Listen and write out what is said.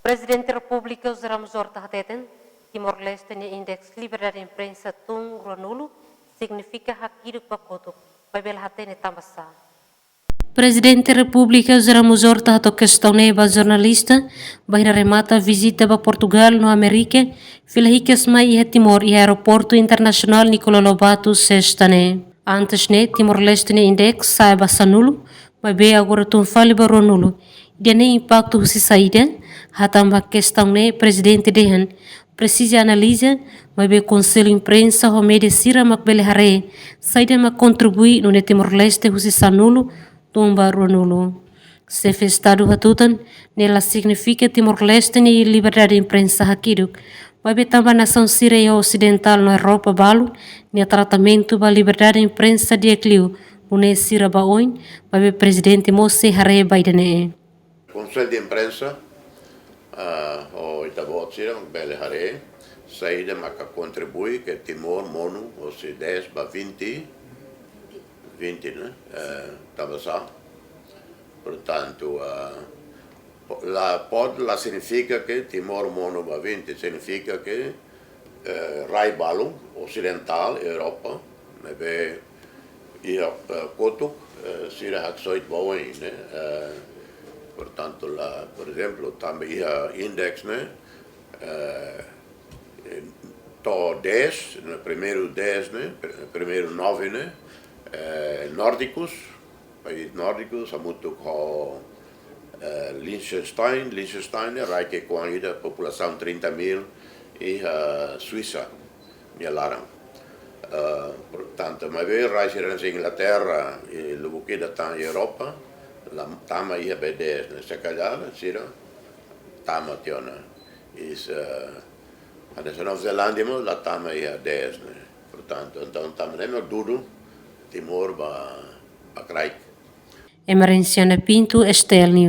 Presidente da República usaremos horta hateten, Timor-Leste ne index liberdade de imprensa tung ruanulo, significa hakir pakoto, babel hatene tambasa. Presidente da República usaremos horta hato questão neba jornalista, vai remata visita para Portugal no América, filahicas mai e Timor e aeroporto internacional Nicolau Lobato sextane. Antes ne Timor-Leste ne index saiba sanulo, babe agora tun fali baronulo. Dia ne impacto husi saída, hatamba questão ne presidente dehan precisa analisa, babe conselho imprensa ho media sira mak bele hare, saída mak contribui no ne Timor-Leste husi sanulo, tumba ruanulo. Se festado hatutan, nela significa Timor-Leste ne liberdade de imprensa hakiruk, babe tamba nação síria ocidental na Europa balu, ne tratamento ba liberdade de imprensa de ecliu, une sira baoin, babe presidente Mose hare Biden. Conselho de imprensa, o Itabot sira bele hare, saída maca contribui que Timor mono, ou se 10 ba 20, né? Tabasa. Portanto, la significa que Timor mono ba 20 significa que Rai Balu, ocidental, Europa, nebe ia kotuk, sira hak soit baoin, né? Portanto, por exemplo, também ia index, né? To 10, no primeiro 10, né? Primeiro 9, né? Nórdicos, países nórdicos, há muito com Liechtenstein, Reich com a população 30.000 e Suíça, minha larang. Portanto, mas veio Reich na Inglaterra e logo que está na Europa, la tama ia B10, né? Se calhar, sira, tama tiona. Is adesso Nova Zelândia, la tama ia 10, né? Portanto, então também não duro Timor ba Craik. Emerenciana Pinto, Estel News.